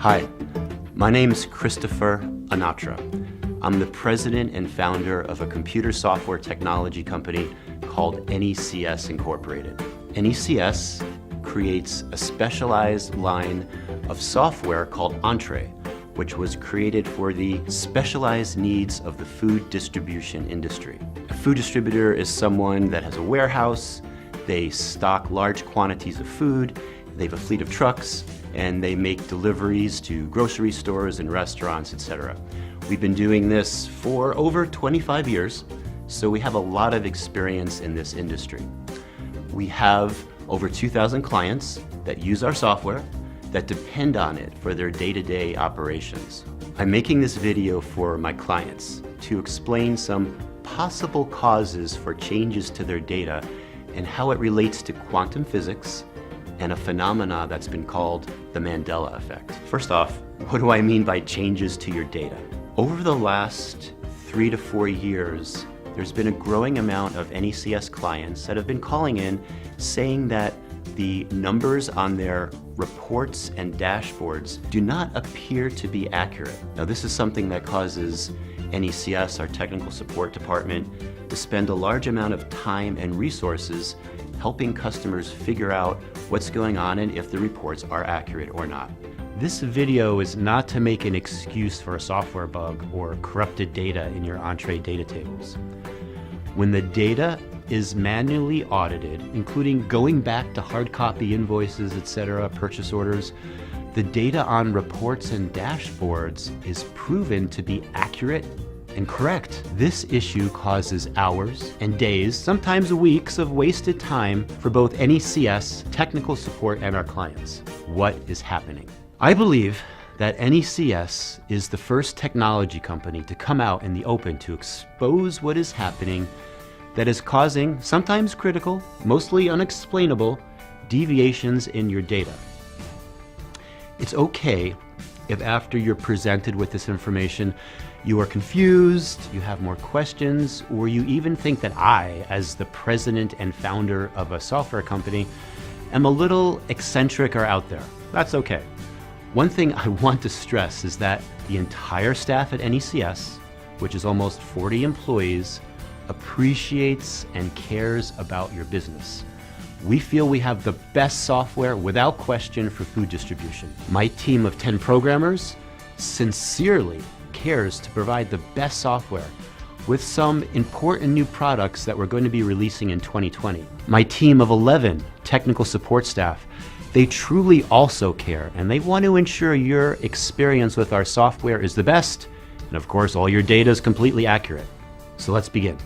Hi, my name is Christopher Anatra. I'm the president and founder of a computer software technology company called NECS Incorporated. NECS creates a specialized line of software called Entree, which was created for the specialized needs of the food distribution industry. A food distributor is someone that has a warehouse, they stock large quantities of food, they have a fleet of trucks, and they make deliveries to grocery stores and restaurants, etc. We've been doing this for over 25 years, so we have a lot of experience in this industry. We have over 2,000 clients that use our software, that depend on it for their day-to-day operations. I'm making this video for my clients to explain some possible causes for changes to their data and how it relates to quantum physics and a phenomena that's been called the Mandela effect. First off, what do I mean by changes to your data? Over the last 3 to 4 years, there's been a growing amount of NECS clients that have been calling in saying that the numbers on their reports and dashboards do not appear to be accurate. Now, this is something that causes NECS, our technical support department, to spend a large amount of time and resources helping customers figure out what's going on and if the reports are accurate or not. This video is not to make an excuse for a software bug or corrupted data in your Entree data tables. When the data is manually audited, including going back to hard copy invoices, etc., purchase orders, the data on reports and dashboards is proven to be accurate and correct. This issue causes hours and days, sometimes weeks, of wasted time for both NECS, technical support, and our clients. What is happening? I believe that NECS is the first technology company to come out in the open to expose what is happening that is causing sometimes critical, mostly unexplainable, deviations in your data. It's okay if after you're presented with this information, you are confused, you have more questions, or you even think that I, as the president and founder of a software company, am a little eccentric or out there. That's okay. One thing I want to stress is that the entire staff at NECS, which is almost 40 employees, appreciates and cares about your business. We feel we have the best software without question for food distribution. My team of 10 programmers sincerely cares to provide the best software with some important new products that we're going to be releasing in 2020. My team of 11 technical support staff, they truly also care, and they want to ensure your experience with our software is the best, and of course all your data is completely accurate. So let's begin.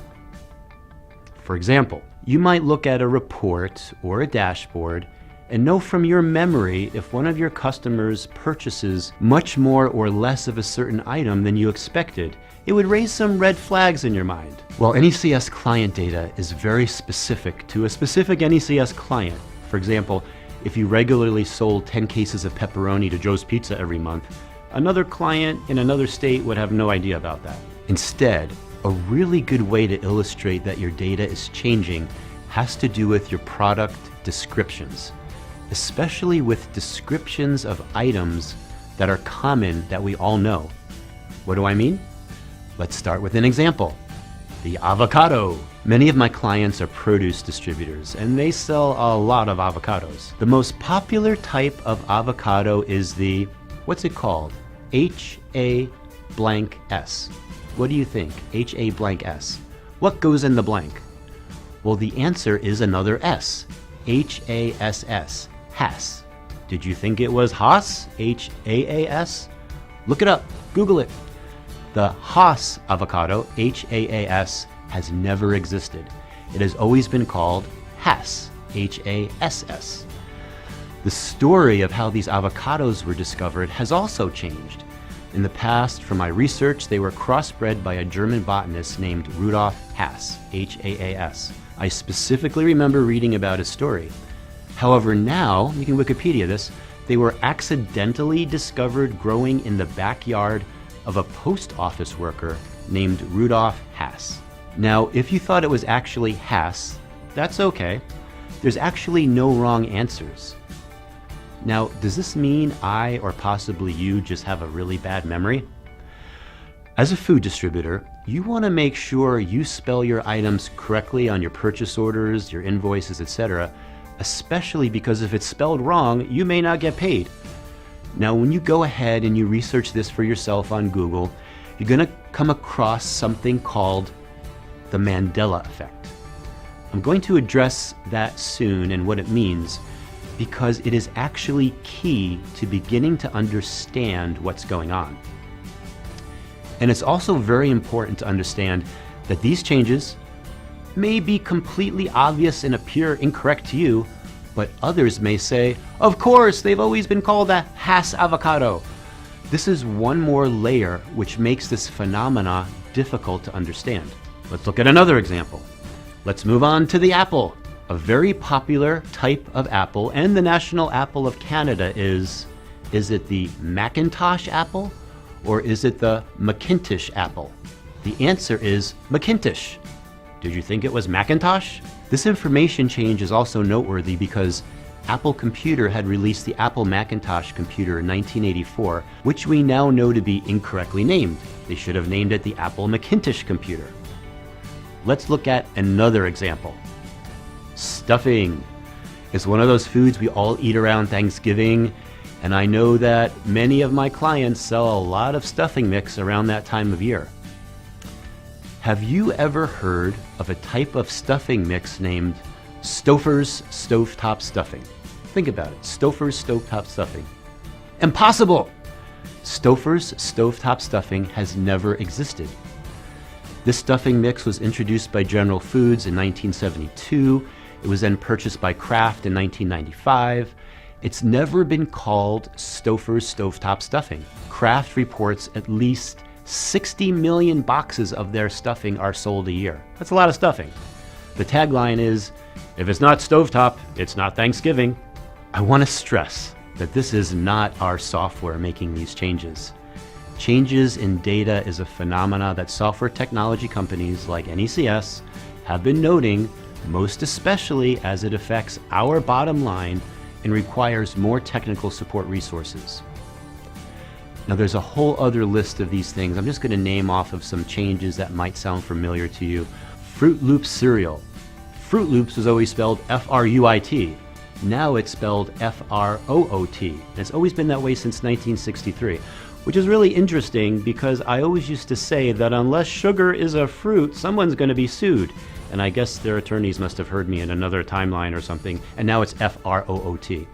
For example, you might look at a report or a dashboard and know from your memory if one of your customers purchases much more or less of a certain item than you expected. It would raise some red flags in your mind. Well, NECS client data is very specific to a specific NECS client. For example, if you regularly sold 10 cases of pepperoni to Joe's Pizza every month, another client in another state would have no idea about that. Instead, a really good way to illustrate that your data is changing has to do with your product descriptions, especially with descriptions of items that are common that we all know. What do I mean? Let's start with an example. The avocado. Many of my clients are produce distributors and they sell a lot of avocados. The most popular type of avocado is the, what's it called? HA blank S. What do you think? HA blank S. What goes in the blank? Well, the answer is another S. HASS. Hass. Did you think it was Haas? HAAS? Look it up. Google it. The Haas avocado, HAAS, has never existed. It has always been called Hass, HASS. The story of how these avocados were discovered has also changed. In the past, from my research, they were crossbred by a German botanist named Rudolf Hass, Haas. I specifically remember reading about his story. However, now, you can Wikipedia this, they were accidentally discovered growing in the backyard of a post office worker named Rudolf Hass. Now, if you thought it was actually Hass, that's okay. There's actually no wrong answers. Now, does this mean I, or possibly you, just have a really bad memory? As a food distributor, you want to make sure you spell your items correctly on your purchase orders, your invoices, etc., especially because if it's spelled wrong, you may not get paid. Now, when you go ahead and you research this for yourself on Google, you're going to come across something called the Mandela effect. I'm going to address that soon and what it means, because it is actually key to beginning to understand what's going on. And it's also very important to understand that these changes may be completely obvious and appear incorrect to you, but others may say, of course, they've always been called a Hass avocado. This is one more layer which makes this phenomena difficult to understand. Let's look at another example. Let's move on to the apple. A very popular type of apple, and the national apple of Canada is it the Macintosh apple or is it the McIntosh apple? The answer is McIntosh. Did you think it was Macintosh? This information change is also noteworthy because Apple Computer had released the Apple Macintosh computer in 1984, which we now know to be incorrectly named. They should have named it the Apple Macintosh computer. Let's look at another example. Stuffing is one of those foods we all eat around Thanksgiving, and I know that many of my clients sell a lot of stuffing mix around that time of year. Have you ever heard of a type of stuffing mix named Stouffer's Stovetop Stuffing? Think about it, Stouffer's Stovetop Stuffing. Impossible! Stouffer's Stovetop Stuffing has never existed. This stuffing mix was introduced by General Foods in 1972. It was then purchased by Kraft in 1995. It's never been called Stouffer's Stovetop Stuffing. Kraft reports at least 60 million boxes of their stuffing are sold a year. That's a lot of stuffing. The tagline is, if it's not stovetop, it's not Thanksgiving. I want to stress that this is not our software making these changes. Changes in data is a phenomena that software technology companies like NECS have been noting, most especially as it affects our bottom line and requires more technical support resources. Now there's a whole other list of these things. I'm just going to name off of some changes that might sound familiar to you. Fruit Loops cereal. Fruit Loops was always spelled F-R-U-I-T. Now it's spelled F-R-O-O-T. And it's always been that way since 1963, which is really interesting because I always used to say that unless sugar is a fruit, someone's going to be sued. And I guess their attorneys must have heard me in another timeline or something, and now it's F-R-O-O-T.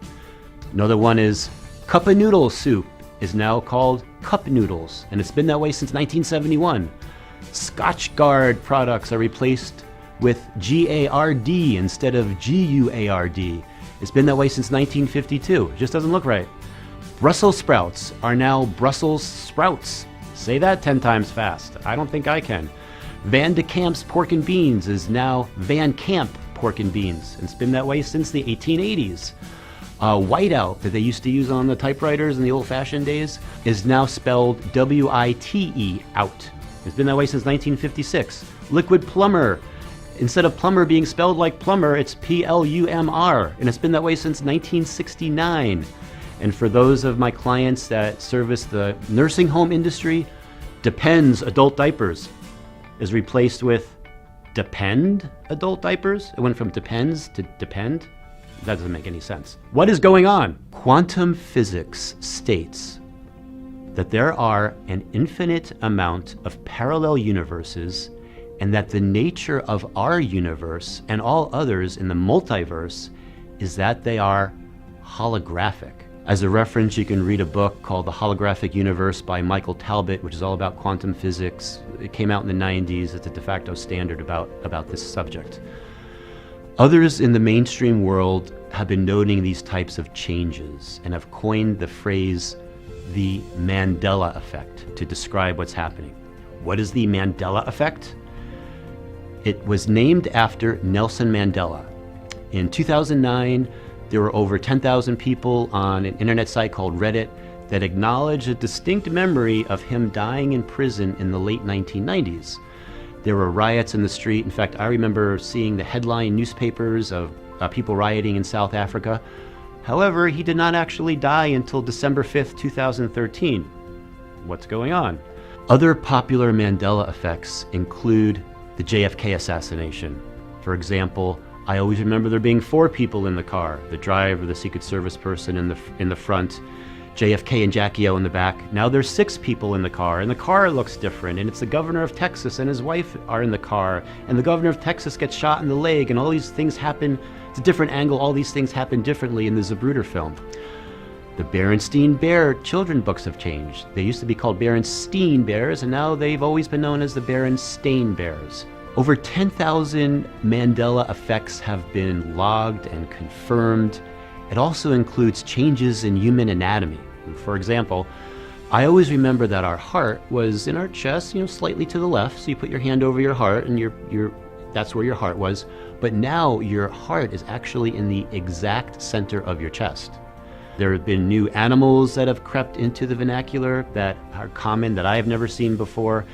Another one is Cup of Noodle soup is now called Cup Noodles, and it's been that way since 1971. Scotch Guard products are replaced with G-A-R-D instead of G-U-A-R-D. It's been that way since 1952. It just doesn't look right. Brussels sprouts are now Brussels sprouts. Say that 10 times fast. I don't think I can. Van de Kamp's pork and beans is now Van Camp pork and beans. It's been that way since the 1880s. Whiteout that they used to use on the typewriters in the old-fashioned days is now spelled W-I-T-E out. It's been that way since 1956. Liquid plumber, instead of plumber being spelled like plumber, it's P-L-U-M-R, and it's been that way since 1969. And for those of my clients that service the nursing home industry, Depends adult diapers is replaced with Depend adult diapers. It went from Depends to Depend. That doesn't make any sense. What is going on? Quantum physics states that there are an infinite amount of parallel universes and that the nature of our universe and all others in the multiverse is that they are holographic. As a reference, you can read a book called The Holographic Universe by Michael Talbot, which is all about quantum physics. It came out in the 90s. It's a de facto standard about this subject. Others in the mainstream world have been noting these types of changes and have coined the phrase the Mandela effect to describe what's happening. What is the Mandela effect? It was named after Nelson Mandela. In 2009, there were over 10,000 people on an internet site called Reddit that acknowledge a distinct memory of him dying in prison in the late 1990s. There were riots in the street. In fact, I remember seeing the headline newspapers of people rioting in South Africa. However, he did not actually die until December 5th, 2013. What's going on? Other popular Mandela effects include the JFK assassination. For example, I always remember there being 4 people in the car: the driver, the Secret Service person in the front, JFK and Jackie O in the back. Now there's 6 people in the car, and the car looks different, and it's the governor of Texas and his wife are in the car, and the governor of Texas gets shot in the leg, and all these things happen. It's a different angle. All these things happen differently in the Zapruder film. The Berenstain Bear children books have changed. They used to be called Berenstain Bears, and now they've always been known as the Berenstain Bears. Over 10,000 Mandela effects have been logged and confirmed. It also includes changes in human anatomy. For example, I always remember that our heart was in our chest, slightly to the left. So you put your hand over your heart and that's where your heart was. But now your heart is actually in the exact center of your chest. There have been new animals that have crept into the vernacular that are common that I have never seen before.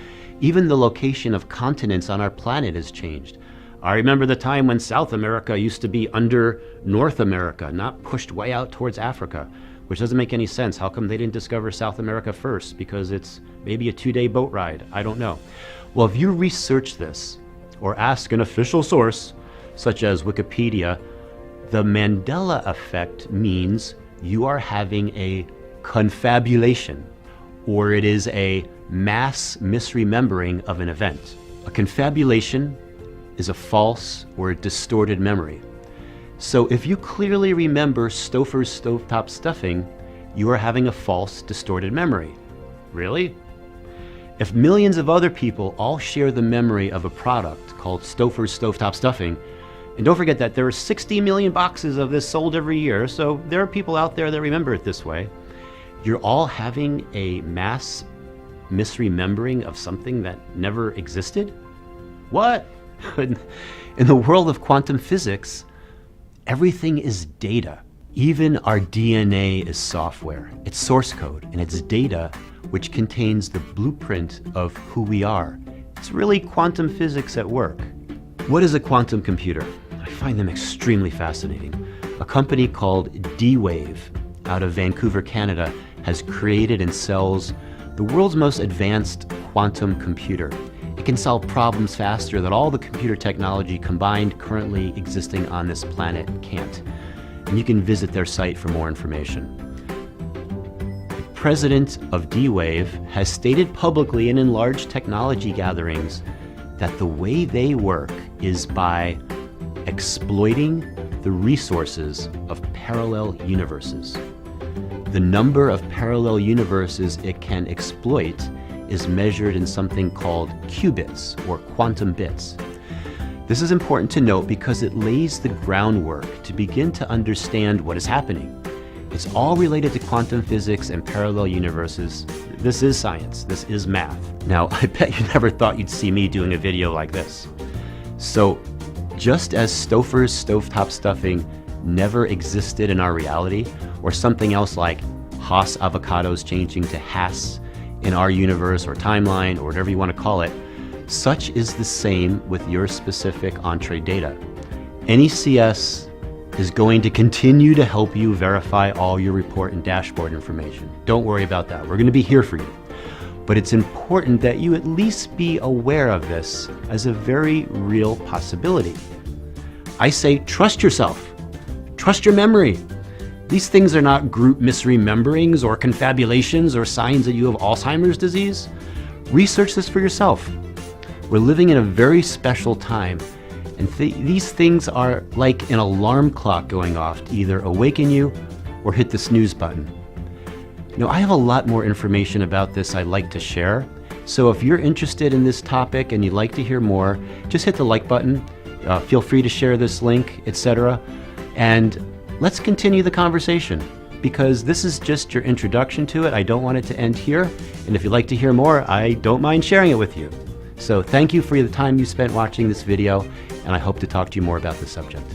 Even the location of continents on our planet has changed. I remember the time when South America used to be under North America, not pushed way out towards Africa, which doesn't make any sense. How come they didn't discover South America first? Because it's maybe a 2-day boat ride. I don't know. Well, if you research this or ask an official source, such as Wikipedia, the Mandela effect means you are having a confabulation, or it is a mass misremembering of an event. A confabulation is a false or a distorted memory. So if you clearly remember Stouffer's stovetop stuffing, you are having a false, distorted memory. Really? If millions of other people all share the memory of a product called Stouffer's stovetop stuffing, and don't forget that there are 60 million boxes of this sold every year, so there are people out there that remember it this way, you're all having a mass misremembering of something that never existed? What? In the world of quantum physics, everything is data. Even our DNA is software. It's source code, and it's data which contains the blueprint of who we are. It's really quantum physics at work. What is a quantum computer? I find them extremely fascinating. A company called D-Wave out of Vancouver, Canada, has created and sells the world's most advanced quantum computer. It can solve problems faster that all the computer technology combined currently existing on this planet can't. And you can visit their site for more information. The president of D-Wave has stated publicly and in large technology gatherings that the way they work is by exploiting the resources of parallel universes. The number of parallel universes it can exploit is measured in something called qubits, or quantum bits. This is important to note because it lays the groundwork to begin to understand what is happening. It's all related to quantum physics and parallel universes. This is science. This is math. Now, I bet you never thought you'd see me doing a video like this. So, just as Stouffer's stovetop stuffing never existed in our reality, or something else like Haas avocados changing to Haas in our universe or timeline or whatever you want to call it, such is the same with your specific entree data. NECS is going to continue to help you verify all your report and dashboard information. Don't worry about that. We're going to be here for you. But it's important that you at least be aware of this as a very real possibility. I say trust yourself. Trust your memory. These things are not group misrememberings or confabulations or signs that you have Alzheimer's disease. Research this for yourself. We're living in a very special time, and these things are like an alarm clock going off to either awaken you or hit the snooze button. Now, I have a lot more information about this I'd like to share, so if you're interested in this topic and you'd like to hear more, just hit the like button, feel free to share this link, etc. And let's continue the conversation, because this is just your introduction to it. I don't want it to end here, and if you'd like to hear more, I don't mind sharing it with you. So thank you for the time you spent watching this video, and I hope to talk to you more about this subject.